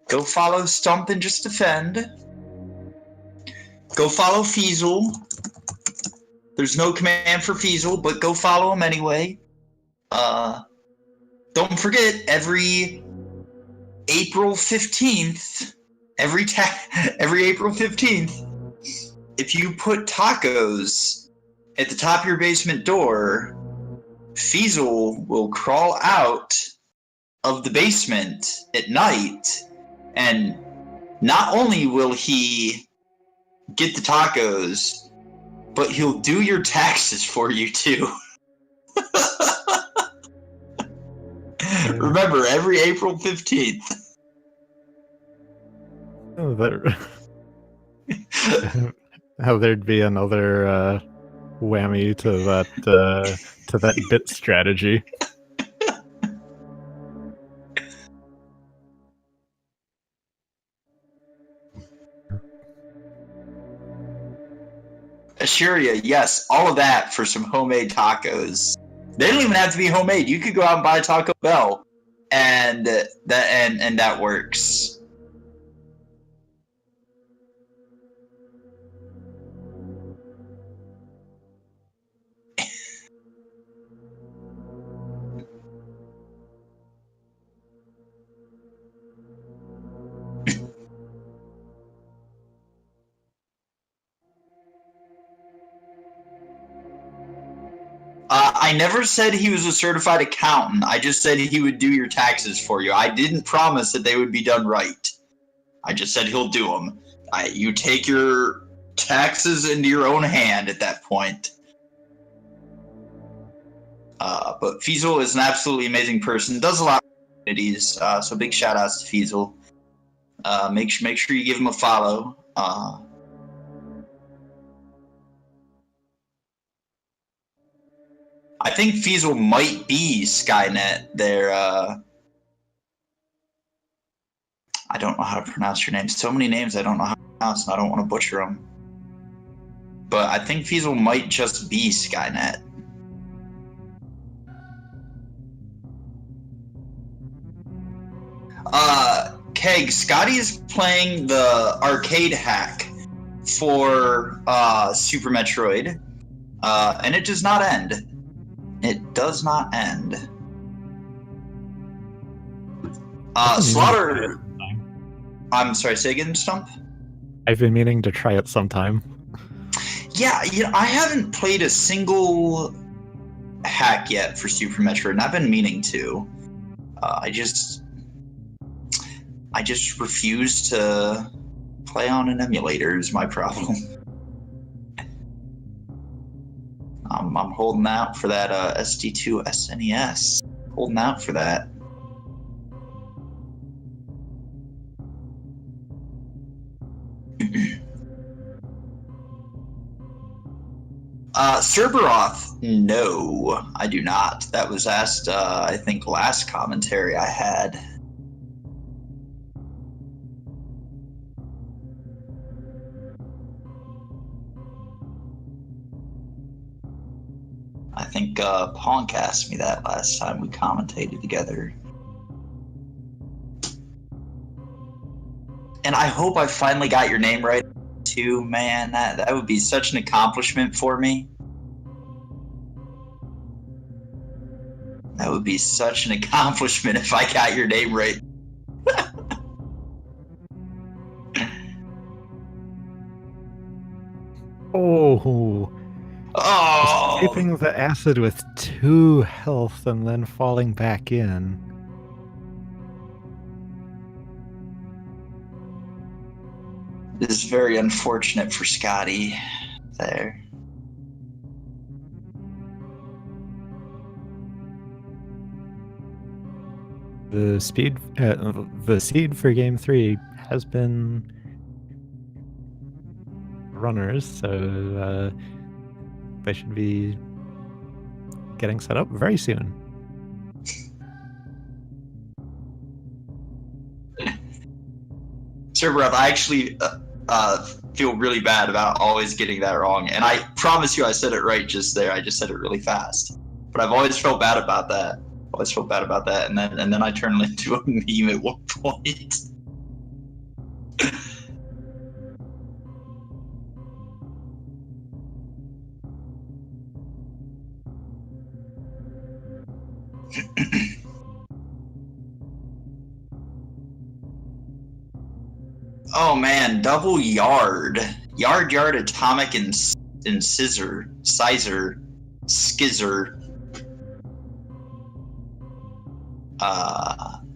Go follow Stump and Just Defend. Go follow Feasel. There's no command for Feasel, but go follow him anyway. Don't forget, every April 15th, every April 15th, if you put tacos at the top of your basement door, Feasel will crawl out of the basement at night, and not only will he get the tacos, but he'll do your taxes for you too. Remember, every April 15th. How there'd be another whammy to that bit strategy. Assyria, yes, all of that for some homemade tacos. They don't even have to be homemade. You could go out and buy Taco Bell, and that works. I never said he was a certified accountant. I just said he would do your taxes for you. I didn't promise that they would be done right. I just said he'll do them. You take your taxes into your own hand at that point. But Fiesel is an absolutely amazing person. Does a lot of communities. So big shout outs to Fiesel. Make sure you give him a follow. I think Fiesel might be Skynet. I don't know how to pronounce your name. So many names I don't know how to pronounce, and I don't want to butcher them. But I think Fiesel might just be Skynet. Keg, Scotty is playing the arcade hack for Super Metroid, and it does not end. It does not end. Slaughter. I'm sorry, say again, Stump? I've been meaning to try it sometime. Yeah, I haven't played a single hack yet for Super Metroid, and I've been meaning to. I just refuse to play on an emulator is my problem. I'm holding out for that SD2 SNES. Holding out for that. Cerberoth, no, I do not. That was asked, I think, last commentary I had. I think Ponk asked me that last time we commentated together. And I hope I finally got your name right too, man. That would be such an accomplishment for me. That would be such an accomplishment if I got your name right. Oh. Oh. Escaping the acid with 2 health and then falling back in. This is very unfortunate for Scotty there. The seed for game 3 has been runners, so they should be getting set up very soon. Cerberoth, I actually feel really bad about always getting that wrong, and I promise you I said it right just there. I just said it really fast, but I've always felt bad about that. And then I turned into a meme at one point. Oh man, double yard, atomic and sizer, skizzer.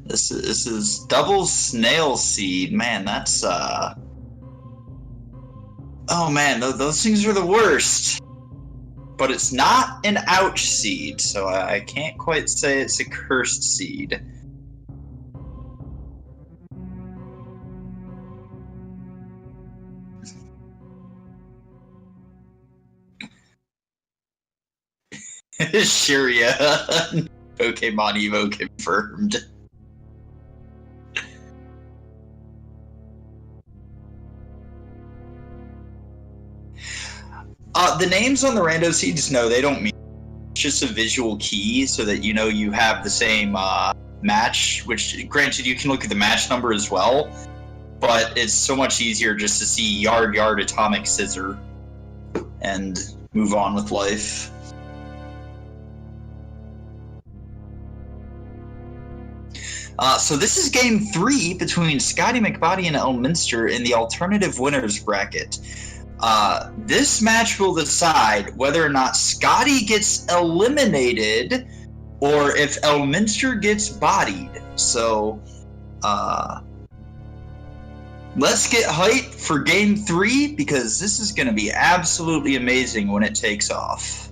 This is double snail seed. Man, that's oh man, those things are the worst. But it's not an ouch seed, so I can't quite say it's a cursed seed. Sure, yeah. Pokemon Evo confirmed. The names on the rando seeds, no, they don't mean. It's just a visual key so that you know you have the same match, which, granted, you can look at the match number as well, but it's so much easier just to see yard, atomic, scissor, and move on with life. So this is game 3 between ScottyMacBody and Elminster in the alternative winners bracket. This match will decide whether or not Scotty gets eliminated or if Elminster gets bodied. So, let's get hyped for Game 3 because this is going to be absolutely amazing when it takes off.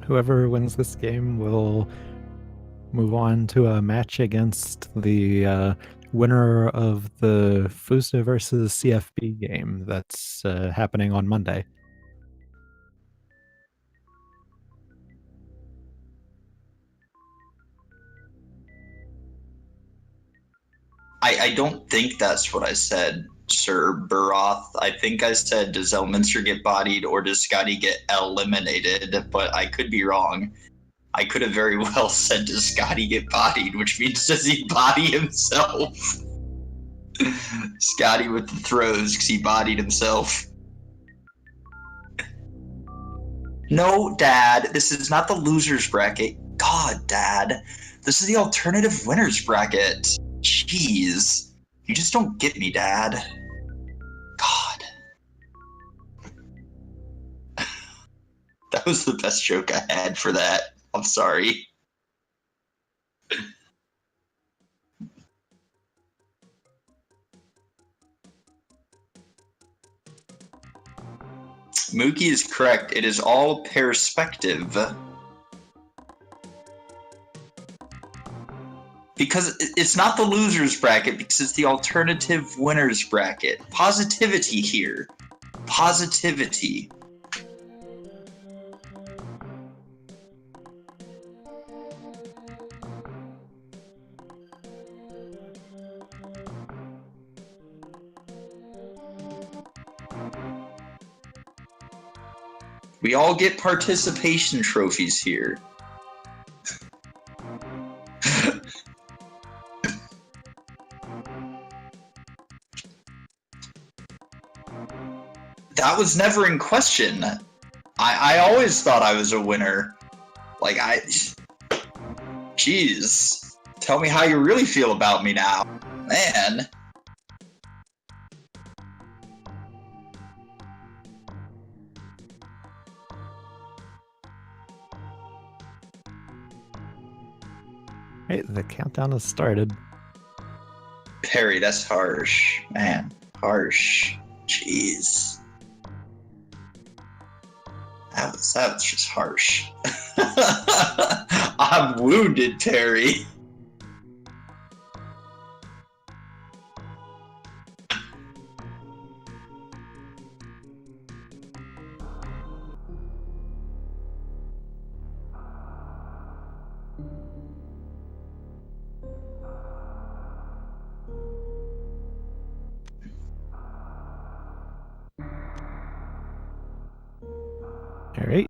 Whoever wins this game will move on to a match against the winner of the Fusa versus CFB game that's happening on Monday. I don't think that's what I said, Sir Baroth. I think I said, does Elminster get bodied or does Scotty get eliminated? But I could be wrong. I could have very well said, does Scotty get bodied? Which means, does he body himself? Scotty with the throws because he bodied himself. No, Dad, this is not the loser's bracket. God, Dad, this is the alternative winner's bracket. Jeez, you just don't get me, Dad. God. That was the best joke I had for that. I'm sorry. Mookie is correct. It is all perspective. Because it's not the loser's bracket, because it's the alternative winner's bracket. Positivity here. Positivity. We all get participation trophies here. That was never in question. I always thought I was a winner. Like, Jeez. Tell me how you really feel about me now. Man. Hey, the countdown has started. Perry, that's harsh. Man, harsh. Jeez. That was just harsh. I'm wounded, Perry. All right.